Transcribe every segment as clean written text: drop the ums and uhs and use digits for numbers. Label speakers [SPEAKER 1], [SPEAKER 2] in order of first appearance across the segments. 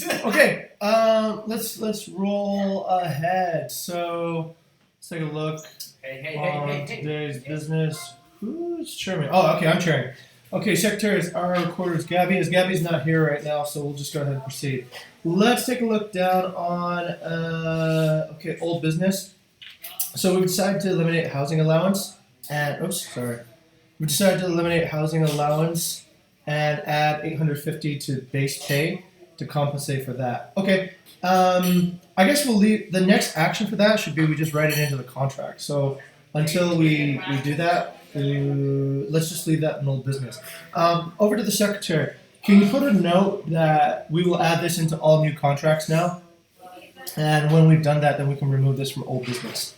[SPEAKER 1] Okay, let's roll ahead. So let's take a look on today's business. Who's chairman? Oh, okay, I'm chairing. Okay, secretaries are recorders. Gabby's not here right now, so we'll just go ahead and proceed. Let's take a look down on old business. So we decided to eliminate housing allowance and we decided to eliminate housing allowance and add 850 to base pay to compensate for that. Okay. I guess we'll leave the next action for that should be we just write it into the contract. So until we do that, let's just leave that in old business. Over to the secretary. Can you put a note that we will add this into all new contracts now? And when we've done that, then we can remove this from old business.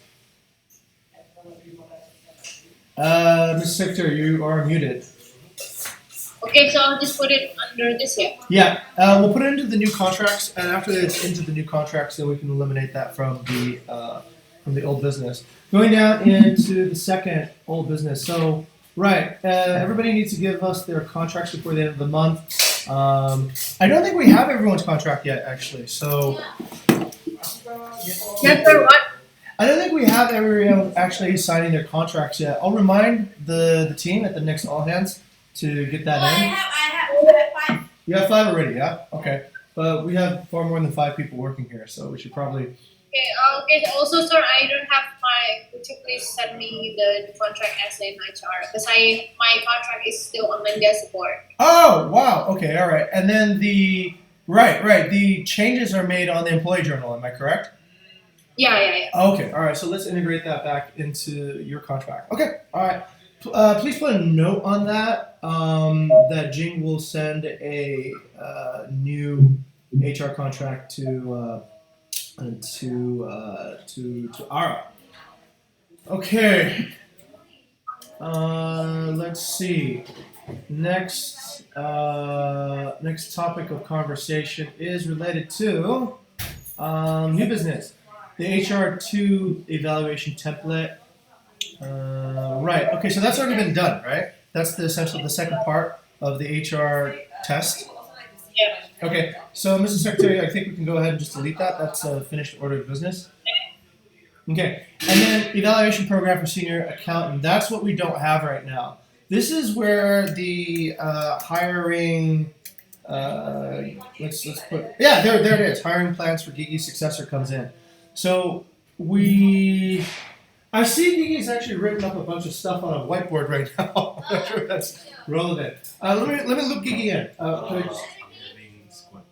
[SPEAKER 1] Mr. Secretary, you are muted.
[SPEAKER 2] Okay, so I'll just put it under this here.
[SPEAKER 1] Yeah, we'll put it into the new contracts, and after it's into the new contracts, then we can eliminate that from the old business. Going down into the second old business. So, right, everybody needs to give us their contracts before the end of the month. I don't think we have everyone's contract yet, actually. So,
[SPEAKER 2] Yes, sir, what?
[SPEAKER 1] I don't think we have everyone actually signing their contracts yet. I'll remind the team at the next all hands to get that in.
[SPEAKER 3] I have 5.
[SPEAKER 1] You have 5 already, yeah? Okay. But we have far more than 5 people working here, so we should probably...
[SPEAKER 2] Okay, also, sir, I don't have could you please send me the contract as an HR? Because my contract is still on media support.
[SPEAKER 1] Oh, wow. Okay, all right. And then right. The changes are made on the employee journal, am I correct?
[SPEAKER 2] Yeah.
[SPEAKER 1] Okay, all right. So let's integrate that back into your contract. Okay, all right. Please put a note on that. That Jing will send a new HR contract to Ara. Okay. Let's see. Next topic of conversation is related to new business. The HR2 evaluation template. Right. Okay. So that's already been done, right? That's essentially the second part of the HR test.
[SPEAKER 2] Yeah.
[SPEAKER 1] Okay. So, Mr. Secretary, I think we can go ahead and just delete that. That's a finished order of business. Okay. And then evaluation program for senior accountant. That's what we don't have right now. This is where the hiring. Let's put. Yeah, there it is. Hiring plans for Gigi's successor comes in. So I see Gigi's actually written up a bunch of stuff on a whiteboard right now. I'm not sure if that's relevant. Let me look Gigi in. Squat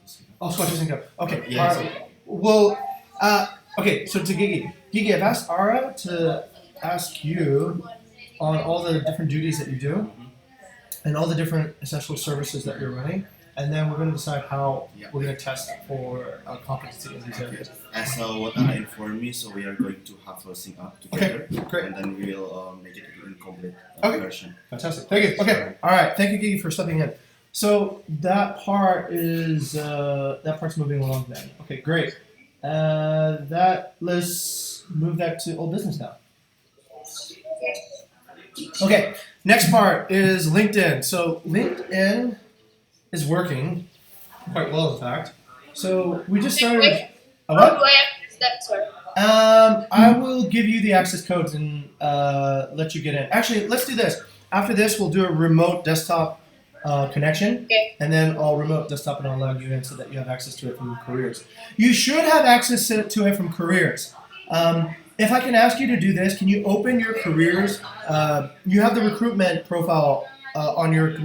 [SPEAKER 1] to sync up. Okay.
[SPEAKER 4] Yeah,
[SPEAKER 1] All right. Well, okay. So to Gigi, I've asked Ara to ask you on all the different duties that you do, and all the different essential services that you're running. And then we're going to decide how we're going to test for competency in these areas.
[SPEAKER 4] As what I informed me, so we are going to have a sync up together.
[SPEAKER 1] Okay, great.
[SPEAKER 4] And then we'll make it an incomplete version.
[SPEAKER 1] Fantastic. Thank you. Okay. All right. Thank you, Gigi, for stepping in. So that part's moving along then. Okay, great. Let's move that to old business now. Okay. Next part is LinkedIn. So LinkedIn is working quite well, in fact. So we just started.
[SPEAKER 2] How do I access that, sir?
[SPEAKER 1] I will give you the access codes and let you get in. Actually, let's do this. After this, we'll do a remote desktop connection, and then I'll remote desktop and I'll log you in so that you have access to it from Careers. You should have access to it from Careers. If I can ask you to do this, can you open your Careers? You have the recruitment profile on your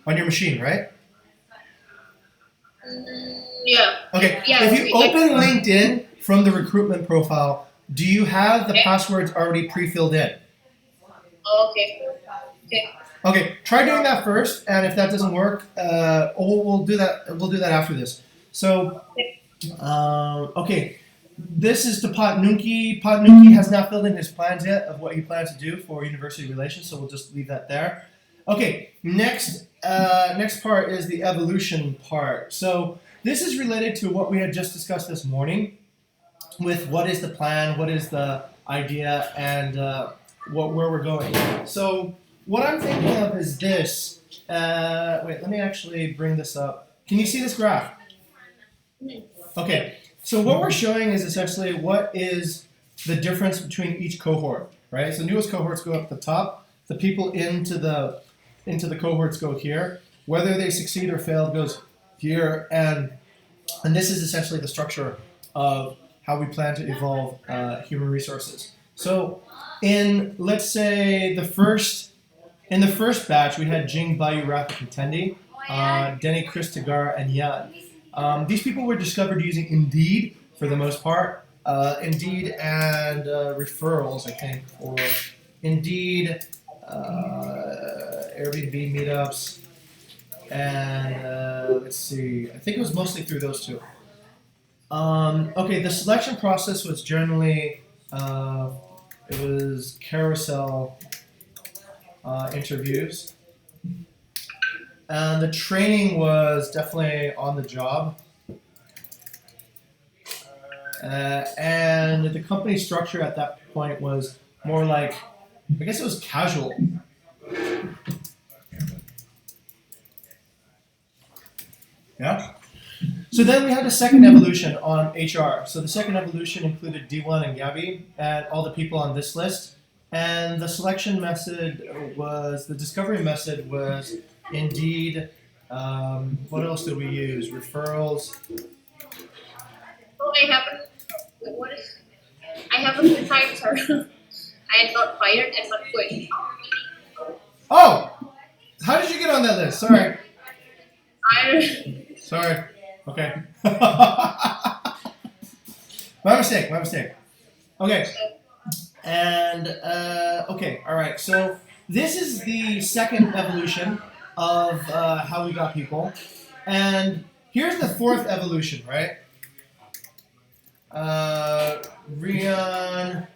[SPEAKER 1] machine, right?
[SPEAKER 2] Yeah.
[SPEAKER 1] Okay.
[SPEAKER 2] Yeah,
[SPEAKER 1] If you open LinkedIn from the recruitment profile, do you have the passwords already pre-filled in?
[SPEAKER 2] Okay.
[SPEAKER 1] Okay. Try doing that first, and if that doesn't work, we'll do that. We'll do that after this. So, okay. This is to Potnunki. Potnunki has not filled in his plans yet of what he plans to do for university relations, so we'll just leave that there. Okay, next part is the evolution part. So this is related to what we had just discussed this morning with what is the plan, what is the idea, and where we're going. So what I'm thinking of is this. Wait, let me actually bring this up. Can you see this graph? Okay, so what we're showing is essentially what is the difference between each cohort, right? So newest cohorts go up the top. The people into the cohorts go here. Whether they succeed or fail goes here, and this is essentially the structure of how we plan to evolve human resources. So, let's say in the first batch, we had Jing, Bayu, Rafik, and Tendi, Denny, Chris, Tagar, and Yan. These people were discovered using Indeed for the most part. Indeed and referrals, I think, or Indeed, Airbnb meetups, and let's see, I think it was mostly through those two. Okay, the selection process was generally it was carousel interviews. And the training was definitely on the job. And the company structure at that point was more like, I guess it was casual. Yeah? So then we had a second evolution on HR. So the second evolution included D1 and Gabby and all the people on this list. And the selection method was, the discovery method was Indeed. What else did we use? Referrals.
[SPEAKER 2] Oh, I haven't retired, sir. I am not fired and not quit.
[SPEAKER 1] Oh! How did you get on that list? Sorry.
[SPEAKER 2] I
[SPEAKER 1] Sorry. Okay. My mistake. Okay. And, okay, all right. So this is the second evolution of how we got people. And here's the fourth evolution, right? Rion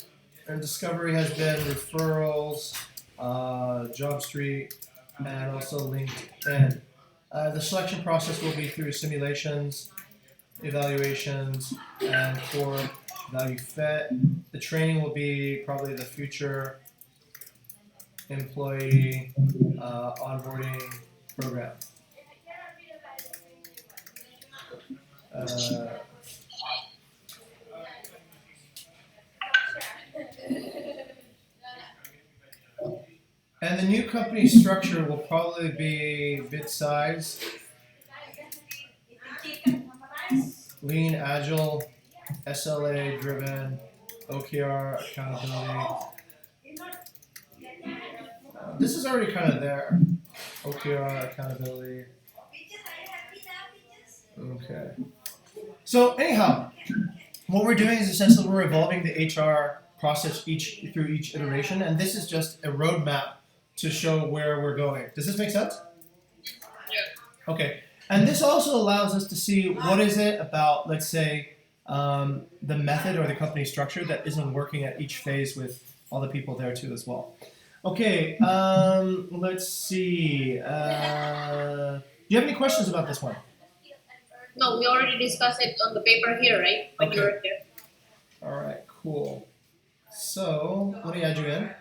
[SPEAKER 1] and Discovery has been referrals, JobStreet, and also LinkedIn. The selection process will be through simulations, evaluations, and core value fit. The training will be probably the future employee onboarding program. And the new company structure will probably be bit size, lean, agile, SLA driven, OKR accountability. This is already kind of there. OKR accountability. Okay. So anyhow, what we're doing is essentially we're evolving the HR process through each iteration, and this is just a roadmap to show where we're going. Does this make sense?
[SPEAKER 2] Yeah.
[SPEAKER 1] Okay. And this also allows us to see what is it about, let's say, the method or the company structure that isn't working at each phase with all the people there too as well. Okay, let's see. Do you have any questions about this one?
[SPEAKER 2] No, we already discussed it on the paper here, right? When you were here.
[SPEAKER 1] All right, cool. So, let me add you in.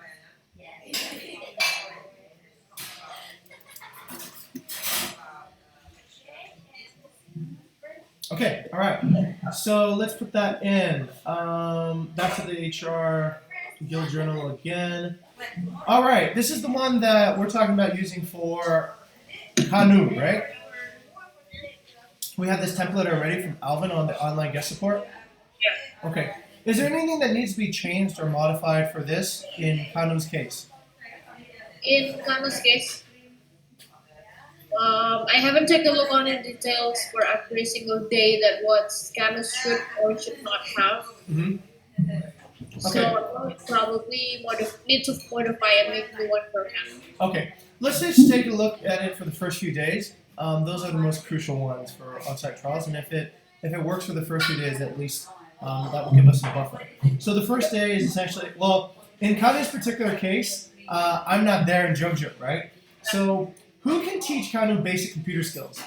[SPEAKER 1] Okay, all right. So let's put that in. Back to the HR Guild Journal again. All right, this is the one that we're talking about using for Kanu, right? We have this template already from Alvin on the online guest support.
[SPEAKER 2] Yeah.
[SPEAKER 1] Okay. Is there anything that needs to be changed or modified for this in Kanu's case?
[SPEAKER 2] In Kana's case, I haven't taken a look on the details for every single day that what scanners should or should not have.
[SPEAKER 1] Mm-hmm.
[SPEAKER 2] So
[SPEAKER 1] Okay.
[SPEAKER 2] I'll probably need to modify and make new one for him.
[SPEAKER 1] Okay. Let's just take a look at it for the first few days. Those are the most crucial ones for on-site trials, and if it works for the first few days, at least that will give us a buffer. So the first day is essentially, well, in Kanu's particular case, I'm not there in Jogja, right? So who can teach Kanu basic computer skills?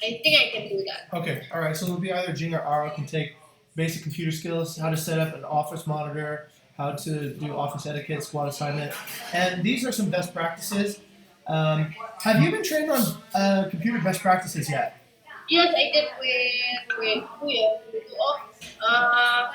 [SPEAKER 2] I think I can do that.
[SPEAKER 1] Okay, all right. So it'll be either Jing or Aro can take basic computer skills, how to set up an office monitor, how to do office etiquette, squad assignment, and these are some best practices. Have you been trained on computer best practices yet?
[SPEAKER 2] Yes, I did with who ya? Oh, uh,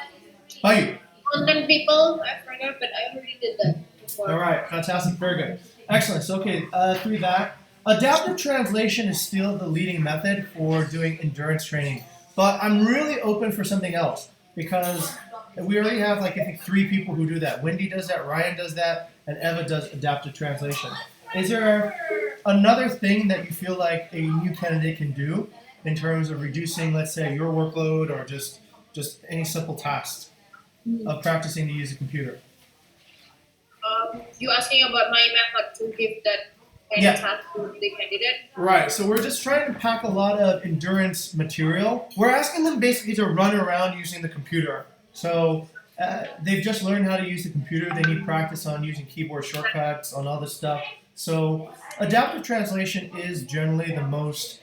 [SPEAKER 1] How are you?
[SPEAKER 2] content people. I forgot, but I already did that before.
[SPEAKER 1] All right, fantastic, very good, excellent. So okay, through that, adaptive translation is still the leading method for doing endurance training, but I'm really open for something else because we already have like I think 3 people who do that. Wendy does that, Ryan does that, and Eva does adaptive translation. Is there another thing that you feel like a new candidate can do in terms of reducing, let's say, your workload or just any simple tasks of practicing to use a computer?
[SPEAKER 2] You asking about my method to give that kind
[SPEAKER 1] Yeah.
[SPEAKER 2] of task to the candidate?
[SPEAKER 1] Right, so we're just trying to pack a lot of endurance material. We're asking them basically to run around using the computer. So they've just learned how to use the computer. They need practice on using keyboard shortcuts, on all this stuff. So adaptive translation is generally the most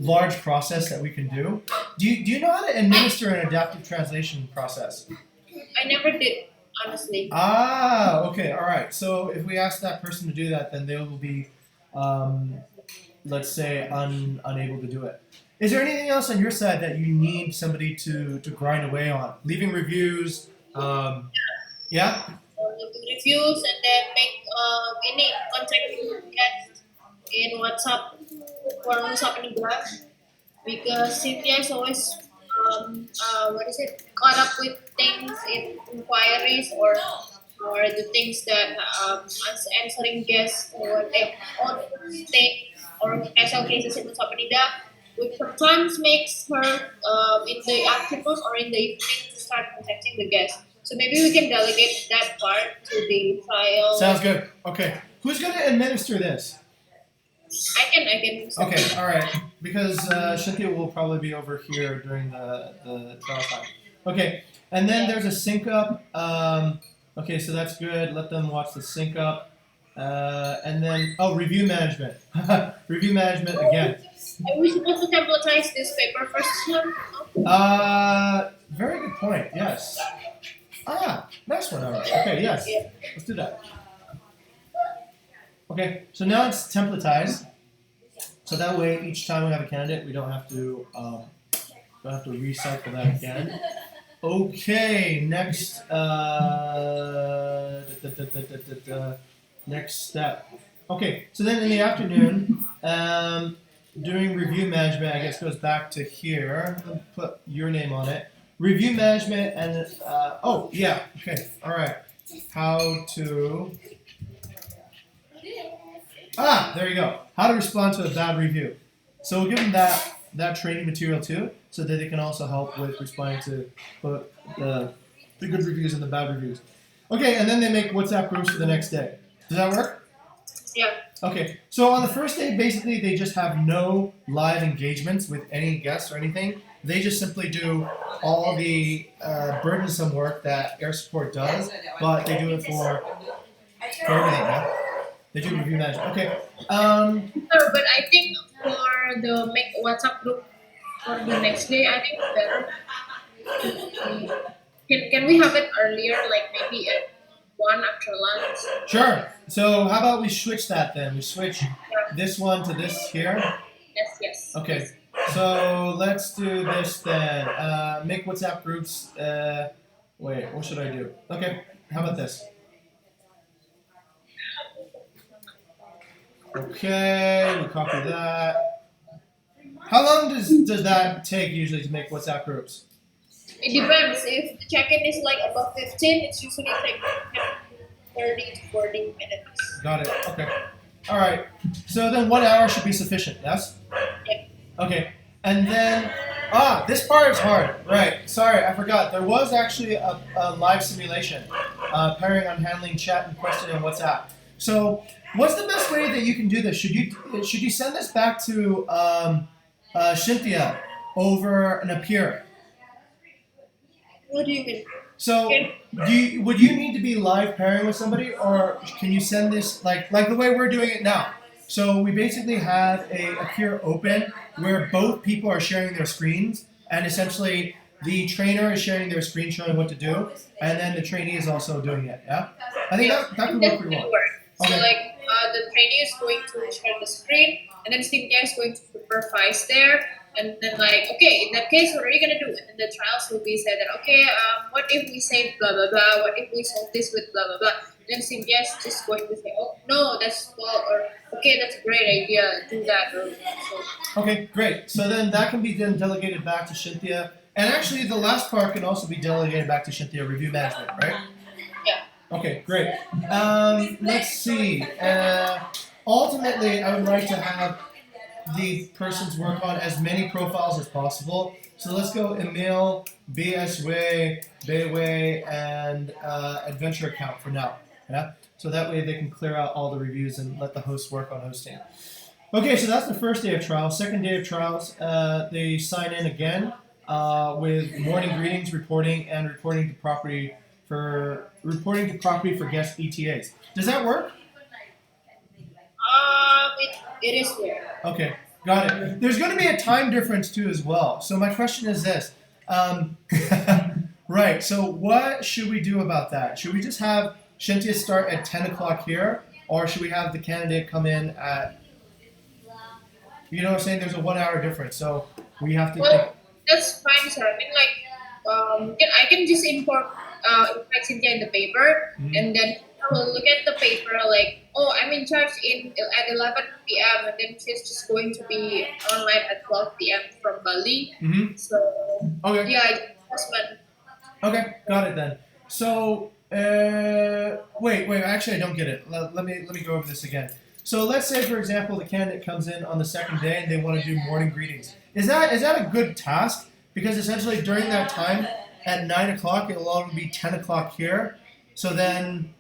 [SPEAKER 1] large process that we can do. Do you know how to administer an adaptive translation process?
[SPEAKER 2] I never did, honestly.
[SPEAKER 1] Ah, okay, all right. So if we ask that person to do that, then they will be, let's say, unable to do it. Is there anything else on your side that you need somebody to grind away on? Leaving reviews, yeah?
[SPEAKER 2] Reviews and then make any contact guest in WhatsApp for WhatsApp in English because Cynthia is always caught up with things in inquiries or the things that answering guests or their own state or special cases in WhatsApp India, which sometimes makes her in the afternoon or in the evening to start contacting the guests. So maybe we can delegate that part to the trial.
[SPEAKER 1] Sounds good. Okay. Who's going to administer this?
[SPEAKER 2] I can.
[SPEAKER 1] Okay, all right. Because Cynthia will probably be over here during the trial time. Okay, and then there's a sync up. Okay, so that's good. Let them watch the sync up. And then, review management. Review management again.
[SPEAKER 2] Are we supposed to templatize this paper first?
[SPEAKER 1] Very good point. Yes. Nice one. All right. Okay. Yes.
[SPEAKER 2] Yeah.
[SPEAKER 1] Let's do that. Okay. So now it's templatized. So that way, each time we have a candidate, we don't have to recycle that again. Okay. Next. Next step. Okay. So then in the afternoon, doing review management, I guess goes back to here. Let me put your name on it. Review management and okay, all right. How to there you go. How to respond to a bad review. So we'll give them that training material too, so that they can also help with responding to the good reviews and the bad reviews. Okay, and then they make WhatsApp groups for the next day. Does that work?
[SPEAKER 2] Yeah.
[SPEAKER 1] Okay, so on the first day, basically they just have no live engagements with any guests or anything. They just simply do all the burdensome work that air support does, but they do it for everything. Yeah? They do review management. Okay.
[SPEAKER 2] Sure, but I think for the make WhatsApp group for the next day, I think better. Can we have it earlier, like maybe at 1 after lunch?
[SPEAKER 1] Sure. So how about we switch that then? We switch this one to this here.
[SPEAKER 2] Yes.
[SPEAKER 1] Okay. So let's do this then. Make WhatsApp groups. Wait, what should I do? Okay. How about this? Okay, we copy that. How long does that take usually to make WhatsApp groups?
[SPEAKER 2] It depends. If the check-in is like above 15, it's usually like 30 to 40 minutes.
[SPEAKER 1] Got it. Okay. All right. So then 1 hour should be sufficient, yes?
[SPEAKER 2] Yep.
[SPEAKER 1] Okay. And then, this part is hard. Right. Sorry, I forgot. There was actually a live simulation pairing on handling chat and question in WhatsApp. So what's the best way that you can do this? Should you send this back to Cynthia over an Appear?
[SPEAKER 2] What do you mean?
[SPEAKER 1] So would you need to be live pairing with somebody, or can you send this like the way we're doing it now? So we basically have a Appear open where both people are sharing their screens, and essentially the trainer is sharing their screen showing what to do, and then the trainee is also doing it. Yeah, I think that could work pretty well.
[SPEAKER 2] So
[SPEAKER 1] Okay.
[SPEAKER 2] like the trainee is going to share the screen, and then Cynthia is going to supervise there. And then like, okay, in that case, what are you gonna do? And then the trials will be said that okay, what if we say blah blah blah? What if we solve this with blah blah blah? Then Cynthia is just going to say, oh no, that's well, or okay, that's a great idea, do that. Or, so.
[SPEAKER 1] Okay, great. So then that can be then delegated back to Cynthia. And actually, the last part can also be delegated back to Cynthia, review management, right?
[SPEAKER 2] Yeah.
[SPEAKER 1] Okay, great. Let's see. Ultimately, I would like to have the persons work on as many profiles as possible. So let's go Emil, BS Bayway, and Adventure account for now. Yeah. So that way they can clear out all the reviews and let the host work on hosting. Okay, so that's the first day of trials. Second day of trials, they sign in again with morning greetings, reporting, and reporting to property for guest ETAs. Does that work?
[SPEAKER 2] It is weird.
[SPEAKER 1] Okay, got it. There's going to be a time difference too as well. So my question is this. Right, so what should we do about that? Should we just have Cynthia start at 10 o'clock here? Or should we have the candidate come in at, you know what I'm saying? There's a 1 hour difference. So we have to
[SPEAKER 2] Well, that's fine, sir. I mean, like, I can just invite Cynthia in the paper, and then I will look at the paper like, oh, I'm in charge at 11 p.m. and then she's just going to be online at 12 p.m. from Bali.
[SPEAKER 1] Mm-hmm.
[SPEAKER 2] So
[SPEAKER 1] Okay.
[SPEAKER 2] yeah, husband.
[SPEAKER 1] Okay, got it then. So wait. Actually, I don't get it. Let me go over this again. So let's say, for example, the candidate comes in on the second day and they want to do morning greetings. Is that a good task? Because essentially during that time at 9 o'clock, it'll already be 10 o'clock here. So then,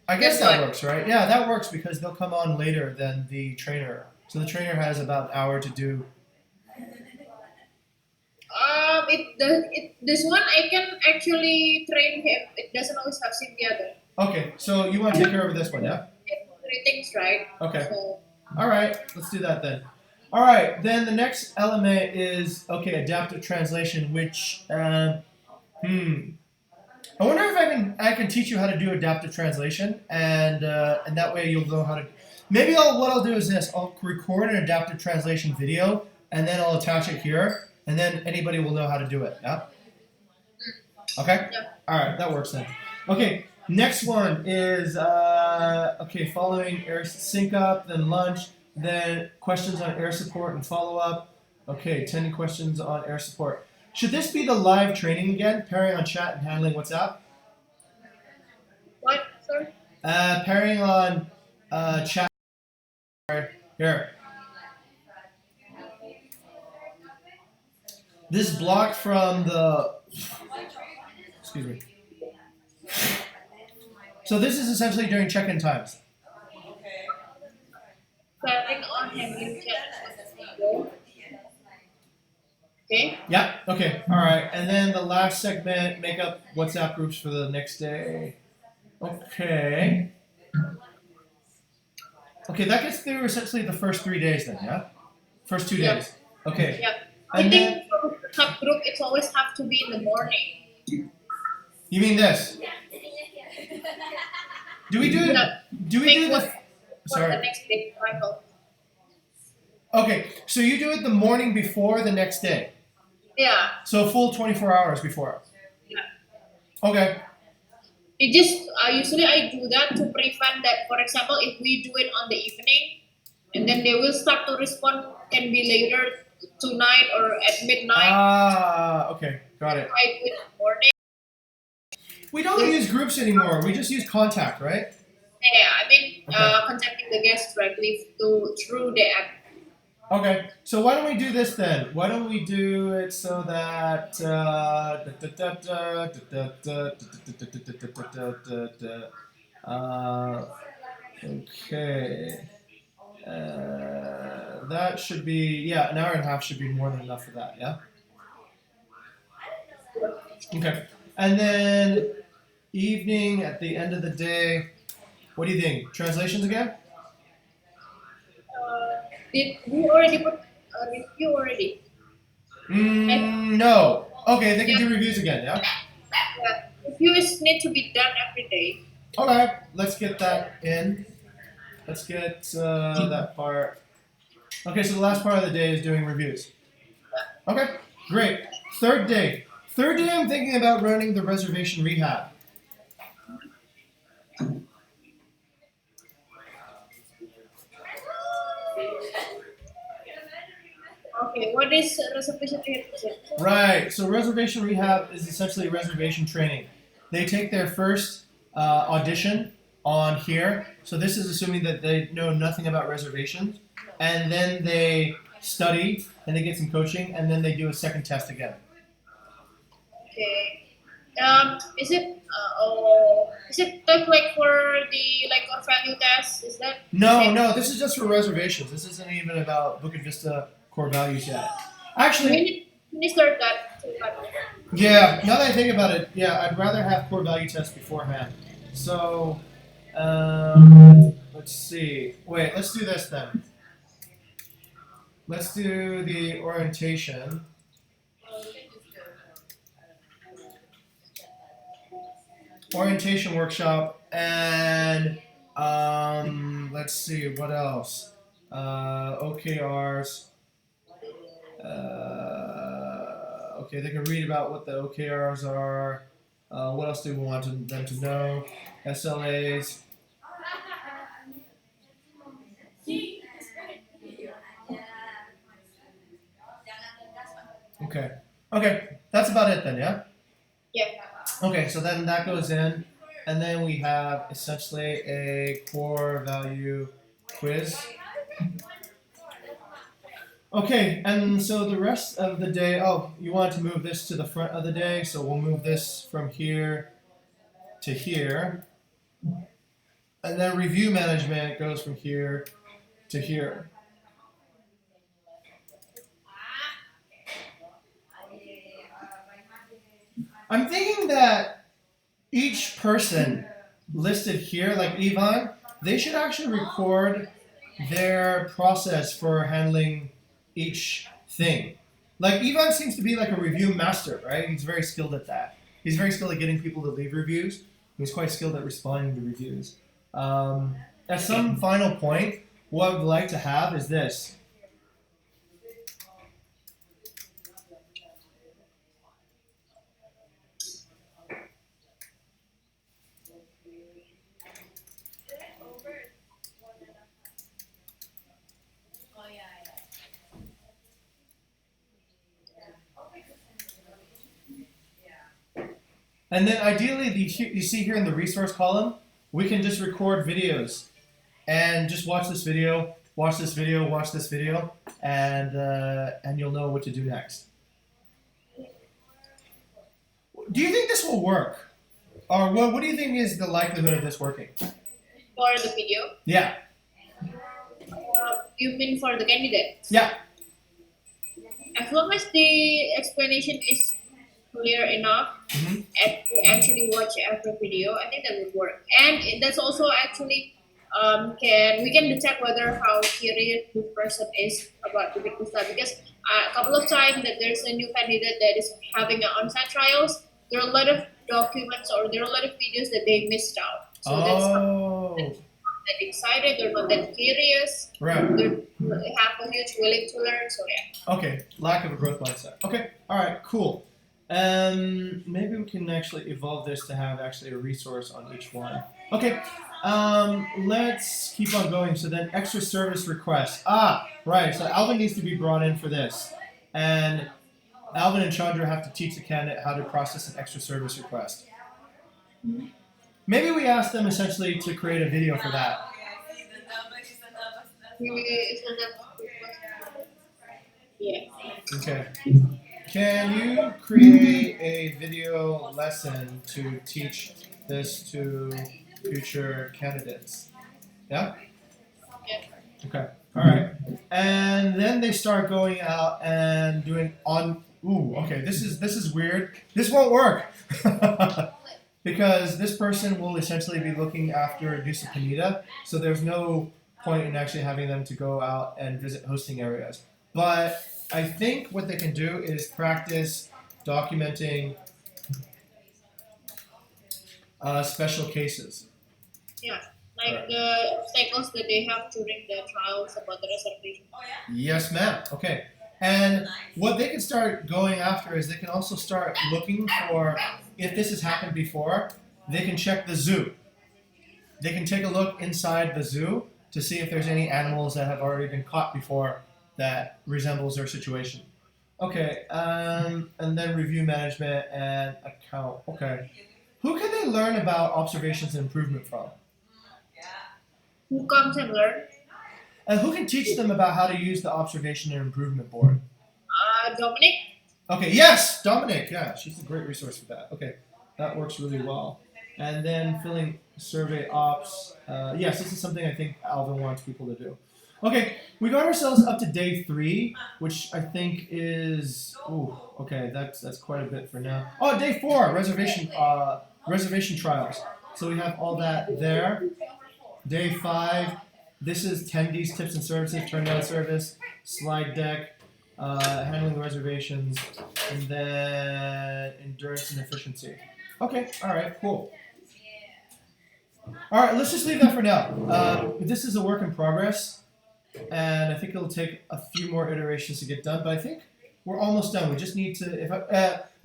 [SPEAKER 1] I guess that works, right? Yeah, that works because they'll come on later than the trainer. So the trainer has about an hour to do.
[SPEAKER 2] This one I can actually train him. It doesn't always have Cynthia there.
[SPEAKER 1] Okay, so you want to take care of this one, yeah?
[SPEAKER 2] Three things, right?
[SPEAKER 1] Okay.
[SPEAKER 2] So,
[SPEAKER 1] All right, let's do that then. All right, then the next element is, okay, adaptive translation, which, I wonder if I can teach you how to do adaptive translation, and that way you'll know how to. Maybe what I'll do is this: I'll record an adaptive translation video, and then I'll attach it here, and then anybody will know how to do it. Yeah. Okay.
[SPEAKER 2] Yeah.
[SPEAKER 1] All right, that works then. Okay, next one is following air sync up, then lunch, then questions on air support and follow up. Okay, 10 questions on air support. Should this be the live training again? Pairing on chat and handling WhatsApp?
[SPEAKER 2] what, sir?
[SPEAKER 1] Pairing on chat. Here. This block from the. Excuse me. So this is essentially during check-in times.
[SPEAKER 2] Pairing on handling chat. Okay.
[SPEAKER 1] Yeah. Okay. All right. And then the last segment, make up WhatsApp groups for the next day. Okay. Okay, that gets through essentially the first 3 days then, yeah? First 2 days. Okay.
[SPEAKER 2] Yeah. I
[SPEAKER 1] And
[SPEAKER 2] think for subgroup, it's always have to be in the morning.
[SPEAKER 1] You mean this? Do we do it? Do we do the?
[SPEAKER 2] For the
[SPEAKER 1] Sorry.
[SPEAKER 2] next day, Michael.
[SPEAKER 1] Okay, so you do it the morning before the next day.
[SPEAKER 2] Yeah.
[SPEAKER 1] So full 24 hours before.
[SPEAKER 2] Yeah.
[SPEAKER 1] Okay.
[SPEAKER 2] It just usually I do that to prevent that. For example, if we do it on the evening, and then they will start to respond, can be later tonight or at midnight.
[SPEAKER 1] Okay, got it.
[SPEAKER 2] I do it in the morning.
[SPEAKER 1] We don't use groups anymore. We just use contact, right?
[SPEAKER 2] Yeah, I mean,
[SPEAKER 1] Okay.
[SPEAKER 2] contacting the guests directly through the app.
[SPEAKER 1] Okay, so why don't we do this then? Why don't we do it so that okay, that should be an hour and a half should be more than enough for that, yeah. Okay, and then evening at the end of the day, what do you think? Translations again?
[SPEAKER 2] Did we already put a review already?
[SPEAKER 1] No. Okay, they can do reviews again, yeah?
[SPEAKER 2] Yeah. Reviews need to be done every day.
[SPEAKER 1] Okay, let's get that in. Let's get that part. Okay, so the last part of the day is doing reviews. Okay, great. Third day. Third day, I'm thinking about running the reservation rehab.
[SPEAKER 2] Okay, what is reservation rehab?
[SPEAKER 1] Right. So reservation rehab is essentially reservation training. They take their first audition on here. So this is assuming that they know nothing about reservations, and then they study, and they get some coaching, and then they do a second test again.
[SPEAKER 2] Okay. Is it like for the like core value test? Is that
[SPEAKER 1] No. This is just for reservations. This isn't even about Bukit Vista core values yet. Actually,
[SPEAKER 2] when you start that?
[SPEAKER 1] yeah. Now that I think about it, yeah, I'd rather have core value tests beforehand. So, let's see. Wait, let's do this then. Let's do the orientation. Orientation workshop, and let's see what else. OKRs. Okay, they can read about what the OKRs are. What else do we want them to know? SLAs. Okay, that's about it then, yeah?
[SPEAKER 2] Yeah.
[SPEAKER 1] Okay, so then that goes in, and then we have essentially a core value quiz. Okay, and so the rest of the day, you want to move this to the front of the day, so we'll move this from here to here. And then review management goes from here to here. I'm thinking that each person listed here, like Ivan, they should actually record their process for handling each thing. Like Ivan seems to be like a review master, right? He's very skilled at that. He's very skilled at getting people to leave reviews. He's quite skilled at responding to reviews. At some final point, what I would like to have is this. And then ideally, you see here in the resource column, we can just record videos and just watch this video, watch this video, watch this video, and you'll know what to do next. Do you think this will work? Or what do you think is the likelihood of this working?
[SPEAKER 2] For the video?
[SPEAKER 1] Yeah.
[SPEAKER 2] You mean for the candidate?
[SPEAKER 1] Yeah.
[SPEAKER 2] As long as the explanation is clear enough and you actually watch every video, I think that would work. And that's also actually we can detect whether how curious this person is about the Bukit Vista, because a couple of times that there's a new candidate that is having an on-site trials, there are a lot of documents or there are a lot of videos that they missed out. So that's not that excited, they're not that curious.
[SPEAKER 1] Right.
[SPEAKER 2] They have a huge willing to learn, so yeah.
[SPEAKER 1] Okay, lack of a growth mindset. Okay, all right, cool. Maybe we can actually evolve this to have actually a resource on each one. Okay, let's keep on going. So then extra service requests. Right, so Alvin needs to be brought in for this. And Alvin and Chandra have to teach the candidate how to process an extra service request. Maybe we ask them essentially to create a video for that.
[SPEAKER 2] Yeah.
[SPEAKER 1] Okay. Can you create a video lesson to teach this to future candidates? Yeah?
[SPEAKER 2] Yeah.
[SPEAKER 1] Okay. All right. And then they start going out and doing okay, this is weird. This won't work. Because this person will essentially be looking after Nusa Penida, so there's no point in actually having them to go out and visit hosting areas. But I think what they can do is practice documenting special cases.
[SPEAKER 2] Yeah, like the obstacles that they have during the trials about the reservation.
[SPEAKER 1] Yes, ma'am. Okay. And what they can start going after is they can also start looking for, if this has happened before, they can check the zoo. They can take a look inside the zoo to see if there's any animals that have already been caught before that resembles their situation. Okay, and then review management and account. Okay. Who can they learn about observations and improvement from?
[SPEAKER 2] Who comes and learn?
[SPEAKER 1] And who can teach them about how to use the observation and improvement board?
[SPEAKER 2] Dominic.
[SPEAKER 1] Okay, yes, Dominic. Yeah, she's a great resource for that. Okay, that works really well. And then filling survey ops. Yes, this is something I think Alvin wants people to do. Okay, we got ourselves up to day 3, which I think is okay. That's quite a bit for now. Oh, day 4, reservation trials. So we have all that there. Day 5. This is attendees, tips and services, turn-down service, slide deck, handling reservations, and then endurance and efficiency. Okay, all right, cool. All right, let's just leave that for now. This is a work in progress, and I think it'll take a few more iterations to get done, but I think we're almost done. We just need to,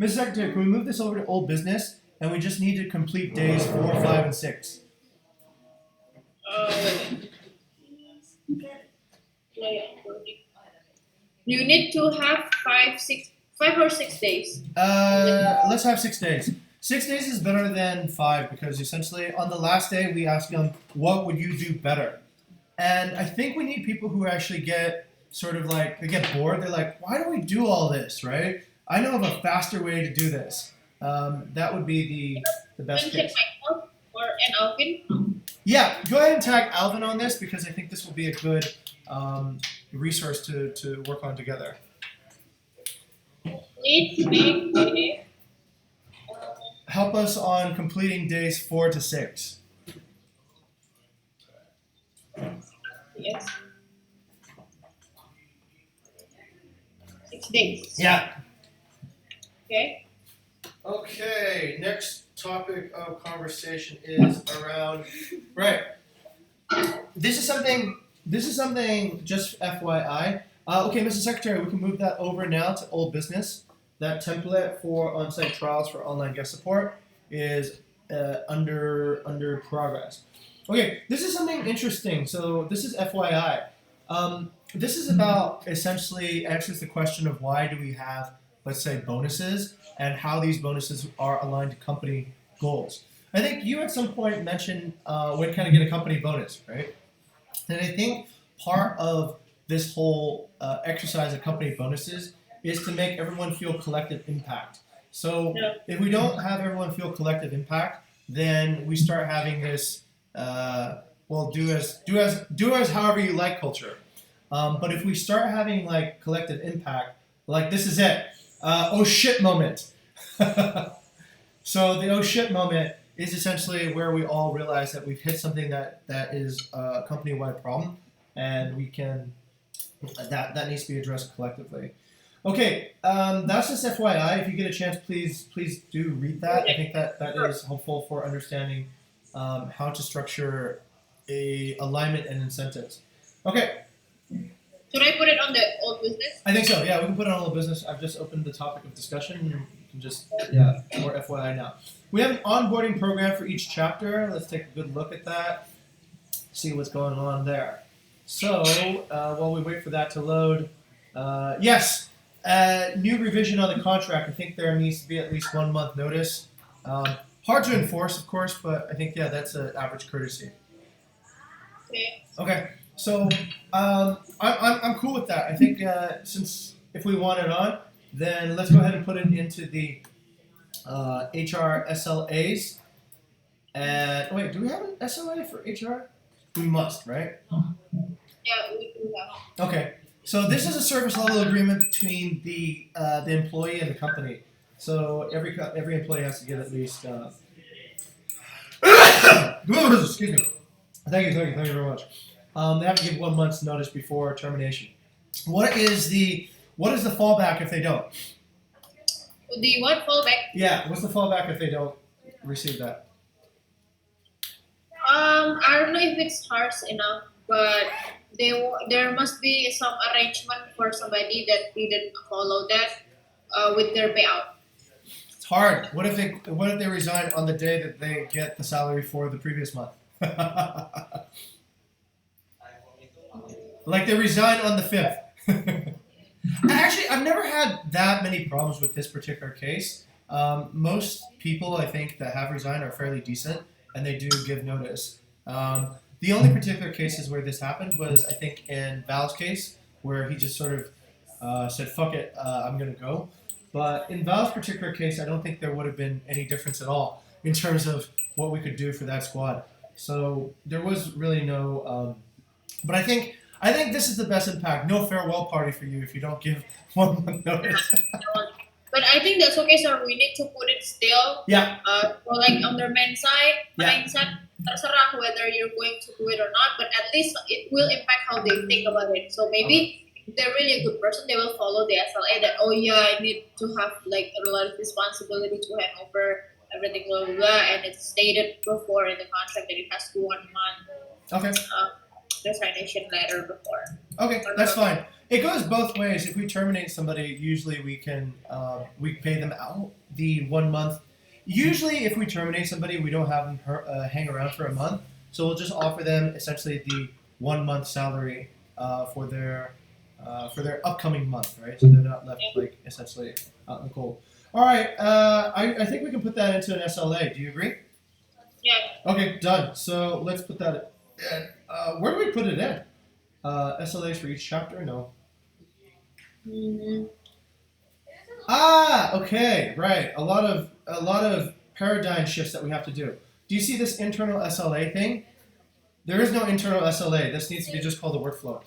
[SPEAKER 1] Mrs. Secretary, can we move this over to old business, and we just need to complete days 4, 5, and 6.
[SPEAKER 2] You need to have 5 or 6 days.
[SPEAKER 1] Let's have 6 days. 6 days is better than 5 because essentially on the last day we ask them, what would you do better? And I think we need people who actually get sort of like, they get bored. They're like, why do we do all this, right? I know of a faster way to do this. That would be the best case.
[SPEAKER 2] Or an Alvin?
[SPEAKER 1] Yeah, go ahead and tag Alvin on this because I think this will be a good resource to work on together.
[SPEAKER 2] Please make a
[SPEAKER 1] Help us on completing days 4 to 6.
[SPEAKER 2] yes. 6 days.
[SPEAKER 1] Yeah.
[SPEAKER 2] Okay.
[SPEAKER 1] Okay, next topic of conversation is around right. This is something just FYI. Okay, Mr. Secretary, we can move that over now to old business. That template for on-site trials for online guest support is under progress. Okay, this is something interesting. So this is FYI. This is about essentially answers the question of why do we have, let's say, bonuses and how these bonuses are aligned to company goals. I think you at some point mentioned when kind of get a company bonus, right? And I think part of this whole exercise of company bonuses is to make everyone feel collective impact. So if we don't have everyone feel collective impact, then we start having this do as however you like culture. But if we start having like collective impact, like this is it, oh shit moment. So the oh shit moment is essentially where we all realize that we've hit something that is a company-wide problem, and we can that needs to be addressed collectively. Okay, that's just FYI. If you get a chance, please do read that. I think that is helpful for understanding how to structure a alignment and incentives. Okay.
[SPEAKER 2] Should I put it on the old business?
[SPEAKER 1] I think so. Yeah, we can put it on old business. I've just opened the topic of discussion. You can just more FYI now. We have an onboarding program for each chapter. Let's take a good look at that. See what's going on there. So while we wait for that to load, yes. New revision on the contract. I think there needs to be at least 1 month notice. Hard to enforce, of course, but I think that's an average courtesy.
[SPEAKER 2] Okay.
[SPEAKER 1] Okay, so I'm cool with that. I think since if we want it on, then let's go ahead and put it into the HR SLAs. And wait, do we have an SLA for HR? We must, right?
[SPEAKER 2] Yeah, we do that.
[SPEAKER 1] Okay. So this is a service level agreement between the employee and the company. So every employee has to get at least. Excuse me. Thank you very much. They have to give 1 month's notice before termination. What is the fallback if they don't?
[SPEAKER 2] The what fallback?
[SPEAKER 1] Yeah. What's the fallback if they don't receive that?
[SPEAKER 2] I don't know if it's harsh enough, but there must be some arrangement for somebody that didn't follow that with their payout.
[SPEAKER 1] It's hard. What if they resign on the day that they get the salary for the previous month? Like they resign on the 5th. Actually, I've never had that many problems with this particular case. Most people, I think, that have resigned are fairly decent, and they do give notice. The only particular cases where this happened was, I think, in Val's case, where he just sort of said, "Fuck it, I'm gonna go." But in Val's particular case, I don't think there would have been any difference at all in terms of what we could do for that squad. So there was really no. But I think this is the best impact. No farewell party for you if you don't give 1 month notice.
[SPEAKER 2] But I think that's okay, sir. We need to put it still.
[SPEAKER 1] Yeah.
[SPEAKER 2] So like on their men's side,
[SPEAKER 1] Yeah.
[SPEAKER 2] mindset, terserah whether you're going to do it or not. But at least it will impact how they think about it. So maybe if they're really a good person, they will follow the SLA. That I need to have like a lot of responsibility to hand over everything, blah blah blah. And it's stated before in the contract that it has to be 1 month.
[SPEAKER 1] Okay.
[SPEAKER 2] Resignation letter before.
[SPEAKER 1] Okay, that's fine. It goes both ways. If we terminate somebody, usually we can we pay them out the 1 month. Usually, if we terminate somebody, we don't have them hang around for a month. So we'll just offer them essentially the 1 month salary for their upcoming month, right? So they're not left like essentially out in the cold. All right, I think we can put that into an SLA. Do you agree?
[SPEAKER 2] Yeah.
[SPEAKER 1] Okay, done. So let's put that in. Where do we put it in? SLAs for each chapter? No.
[SPEAKER 2] Mm-hmm.
[SPEAKER 1] Okay, right. A lot of paradigm shifts that we have to do. Do you see this internal SLA thing? There is no internal SLA. This needs to be just called a workflow.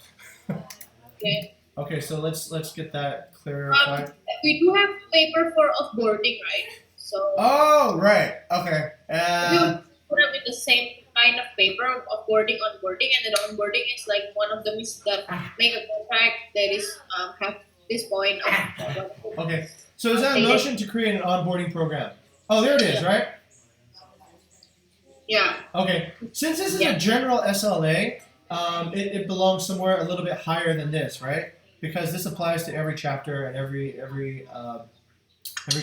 [SPEAKER 2] Okay.
[SPEAKER 1] Okay, so let's get that clarified.
[SPEAKER 2] We do have paper for offboarding, right? So.
[SPEAKER 1] Oh, right. Okay.
[SPEAKER 2] We put up with the same kind of paper of offboarding, onboarding, and then onboarding is like one of them is that make a contract that is have this point of.
[SPEAKER 1] Okay. So is that a motion to create an onboarding program? Oh, there it is, right?
[SPEAKER 2] Yeah.
[SPEAKER 1] Okay. Since this is a general SLA, it belongs somewhere a little bit higher than this, right? Because this applies to every chapter and every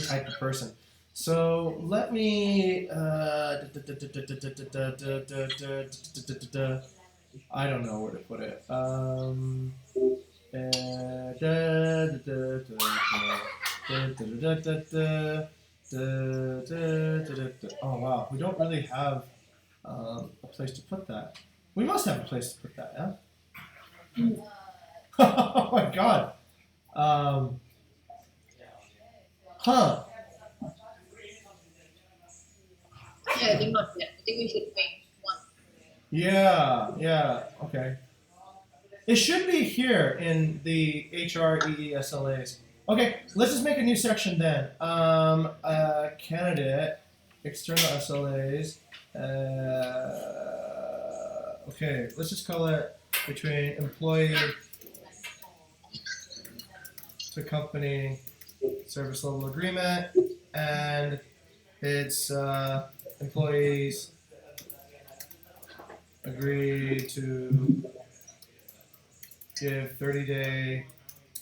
[SPEAKER 1] type of person. So let me. I don't know where to put it. Oh wow, we don't really have a place to put that. We must have a place to put that, yeah? Oh my god. Huh.
[SPEAKER 2] Yeah, I think not yet. I think we should make one.
[SPEAKER 1] Yeah, okay. It should be here in the HREESLAs. Okay, let's just make a new section then. Candidate, external SLAs. Okay, let's just call it between employee to company service level agreement, and it's employees agree to give 30-day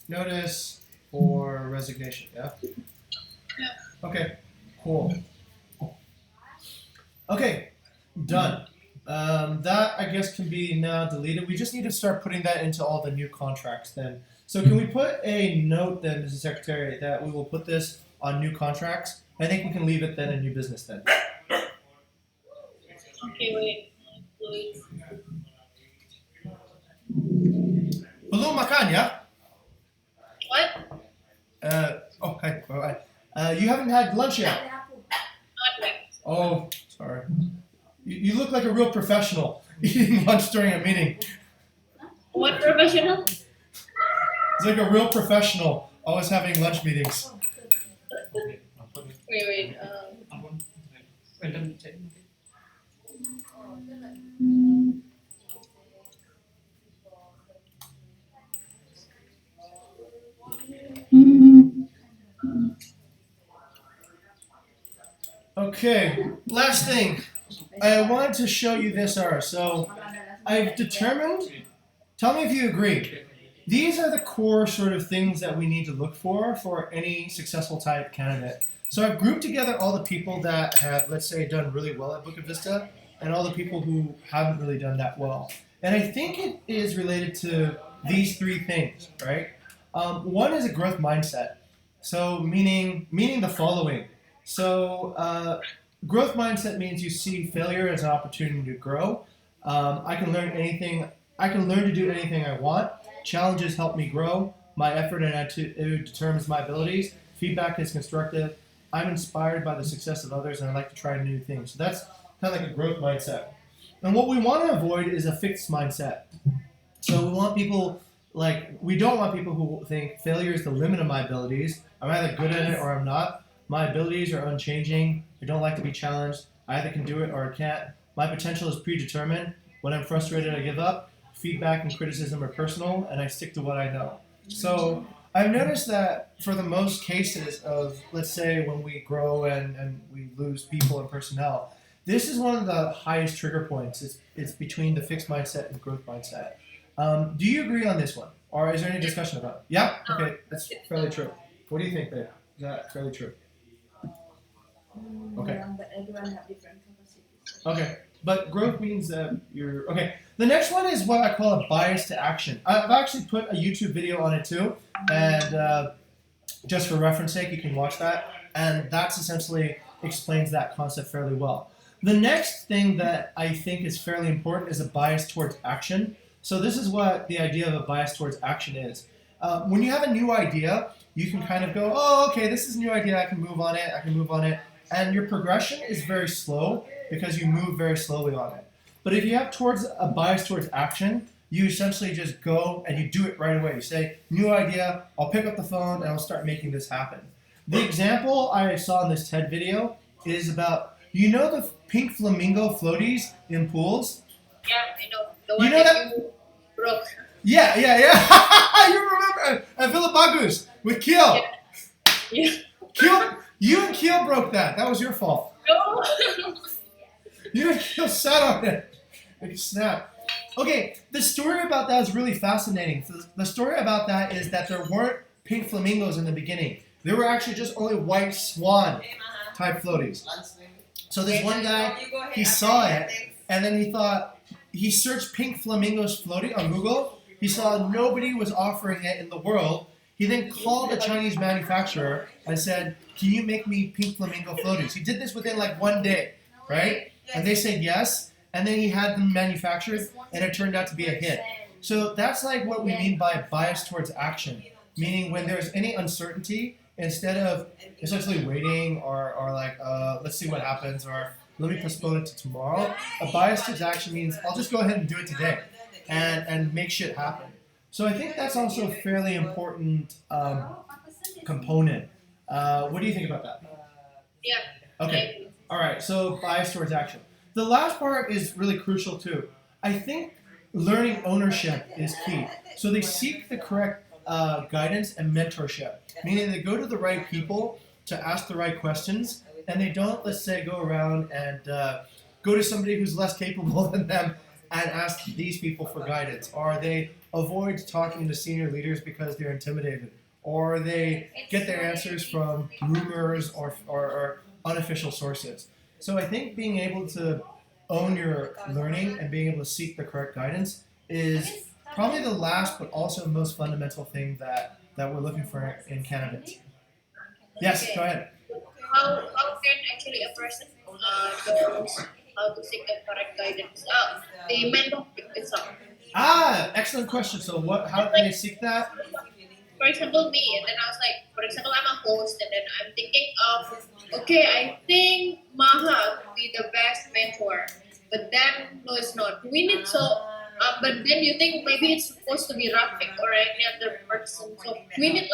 [SPEAKER 1] notice for resignation, yeah? Okay, cool. Okay, done. That, I guess, can be now deleted. We just need to start putting that into all the new contracts then. So can we put a note then, Mrs. Secretary, that we will put this on new contracts? I think we can leave it then in new business then.
[SPEAKER 2] Okay, wait.
[SPEAKER 1] Belum makan, yeah?
[SPEAKER 2] What?
[SPEAKER 1] Hi. You haven't had lunch yet?
[SPEAKER 2] Not yet.
[SPEAKER 1] Oh, sorry. You look like a real professional eating lunch during a meeting.
[SPEAKER 2] What professional?
[SPEAKER 1] It's like a real professional always having lunch meetings.
[SPEAKER 2] Wait.
[SPEAKER 1] Okay, last thing. I wanted to show you this, Ara. So I've determined, tell me if you agree. These are the core sort of things that we need to look for any successful type candidate. So I've grouped together all the people that have, let's say, done really well at Bukit Vista and all the people who haven't really done that well. And I think it is related to these three things, right? One is a growth mindset. So meaning the following. So growth mindset means you see failure as an opportunity to grow. I can learn to do anything I want. Challenges help me grow. My effort and attitude determines my abilities. Feedback is constructive. I'm inspired by the success of others, and I like to try new things. So that's kind of like a growth mindset. And what we want to avoid is a fixed mindset. So we don't want people who think failure is the limit of my abilities. I'm either good at it or I'm not. My abilities are unchanging. I don't like to be challenged. I either can do it or I can't. My potential is predetermined. When I'm frustrated, I give up. Feedback and criticism are personal, and I stick to what I know. So I've noticed that for the most cases of, let's say, when we grow and we lose people and personnel, this is one of the highest trigger points. It's between the fixed mindset and growth mindset. Do you agree on this one? Or is there any discussion about it? Yeah? Okay, that's fairly true. What do you think, babe? Is that fairly true? Okay.
[SPEAKER 3] But everyone have different capacities.
[SPEAKER 1] Okay. But growth means that you're... Okay. The next one is what I call a bias to action. I've actually put a YouTube video on it too. And just for reference sake, you can watch that. And that's essentially explains that concept fairly well. The next thing that I think is fairly important is a bias towards action. So this is what the idea of a bias towards action is. When you have a new idea, you can kind of go, oh, okay, this is a new idea, I can move on it. And your progression is very slow because you move very slowly on it. But if you have a bias towards action, you essentially just go and you do it right away. You say, new idea, I'll pick up the phone and I'll start making this happen. The example I saw in this TED video is about, you know the pink flamingo floaties in pools?
[SPEAKER 2] Yeah, I know. The one you broke.
[SPEAKER 1] Yeah. You remember Villa Bagus with Kiel.
[SPEAKER 2] Yeah.
[SPEAKER 1] Kiel, you and Kiel broke that. That was your fault.
[SPEAKER 2] No.
[SPEAKER 1] You and Kiel sat on it. Like snap. Okay, the story about that is really fascinating. So the story about that is that there weren't pink flamingos in the beginning. There were actually just only white swan type floaties. So this one guy, he saw it, and then he searched pink flamingos floating on Google. He saw nobody was offering it in the world. He then called a Chinese manufacturer and said, can you make me pink flamingo floaties? He did this within like 1 day, right? And they said yes, and then he had them manufactured, and it turned out to be a hit. So that's like what we mean by bias towards action, meaning when there's any uncertainty, instead of essentially waiting or like, let's see what happens, or let me postpone it to tomorrow, a bias towards action means I'll just go ahead and do it today and make shit happen. So I think that's also a fairly important component. What do you think about that?
[SPEAKER 2] Yeah.
[SPEAKER 1] Okay. All right. So bias towards action. The last part is really crucial too. I think learning ownership is key. So they seek the correct guidance and mentorship, meaning they go to the right people to ask the right questions, and they don't, let's say, go around and go to somebody who's less capable than them and ask these people for guidance, or they avoid talking to senior leaders because they're intimidated, or they get their answers from rumors or unofficial sources. So I think being able to own your learning and being able to seek the correct guidance is probably the last but also most fundamental thing that we're looking for in candidates. Yes, go ahead.
[SPEAKER 2] How can actually a person knows how to seek the correct guidance? The mentor itself.
[SPEAKER 1] Excellent question. So how do they seek that?
[SPEAKER 2] For example, me, and then I was like, for example, I'm a host, and then I'm thinking of, okay, I think Maha would be the best mentor, but then no, it's not. We need but then you think maybe it's supposed to be Rafik or any other person. So we need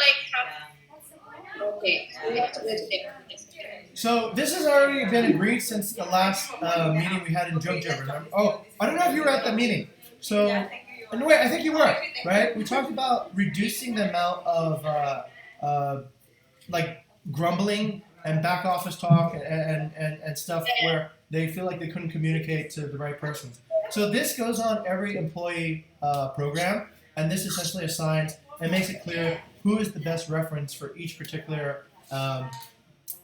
[SPEAKER 2] okay, so we have to go to this.
[SPEAKER 1] So this has already been agreed since the last meeting we had in Jogja, remember? Oh, I don't know if you were at that meeting. So, anyway, I think you were, right? We talked about reducing the amount of like grumbling and back office talk and stuff where they feel like they couldn't communicate to the right persons. So this goes on every employee program, and this essentially assigns and makes it clear who is the best reference for each particular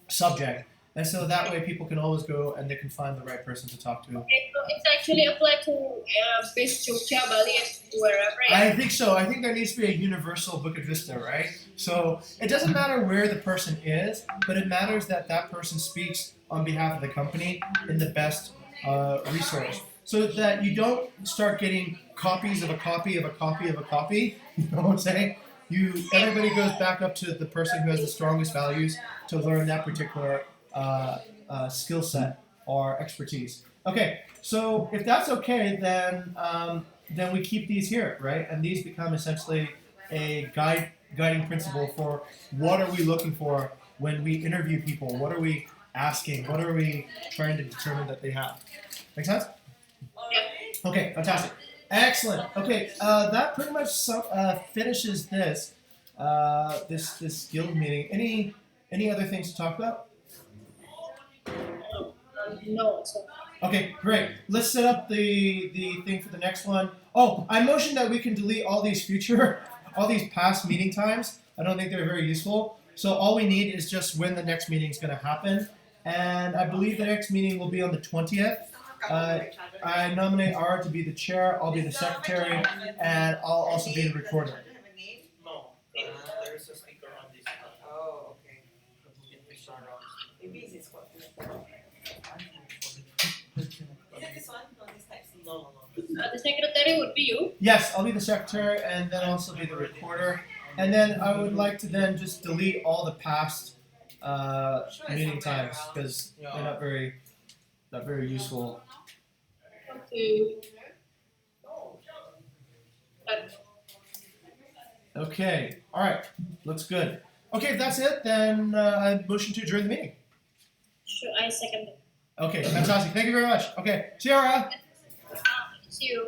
[SPEAKER 1] subject. And so that way people can always go and they can find the right person to talk to.
[SPEAKER 2] Okay, so it's actually applied to base Jogja, Bali, and wherever. Yeah?
[SPEAKER 1] I think so. I think there needs to be a universal Bukit Vista, right? So it doesn't matter where the person is, but it matters that that person speaks on behalf of the company in the best resource. So that you don't start getting copies of a copy of a copy of a copy. You know what I'm saying? Everybody goes back up to the person who has the strongest values to learn that particular skill set or expertise. Okay, so if that's okay, then we keep these here, right? And these become essentially a guiding principle for what are we looking for when we interview people? What are we asking? What are we trying to determine that they have? Make sense? Okay, fantastic. Excellent. Okay, that pretty much finishes this this guild meeting. Any other things to talk about?
[SPEAKER 2] No. So.
[SPEAKER 1] Okay, great. Let's set up the thing for the next one. Oh, I motioned that we can delete all these past meeting times. I don't think they're very useful. So all we need is just when the next meeting is going to happen. And I believe the next meeting will be on the 20th. I nominate Ara to be the chair, I'll be the secretary, and I'll also be the recorder.
[SPEAKER 5] No, there's a sticker on this.
[SPEAKER 3] Oh, okay.
[SPEAKER 5] The Bukit Vista round.
[SPEAKER 3] Maybe it's what? Is it this one? No, this type C.
[SPEAKER 5] No.
[SPEAKER 2] The secretary would be you.
[SPEAKER 1] Yes, I'll be the secretary and then also be the recorder. And then I would like to then just delete all the past meeting times because they're not very useful.
[SPEAKER 2] Okay.
[SPEAKER 1] Okay, all right, looks good. Okay, if that's it, then I motion to adjourn the meeting.
[SPEAKER 2] Sure, I second it.
[SPEAKER 1] Okay, fantastic. Thank you very much. Okay, see you, Ara.
[SPEAKER 2] See you.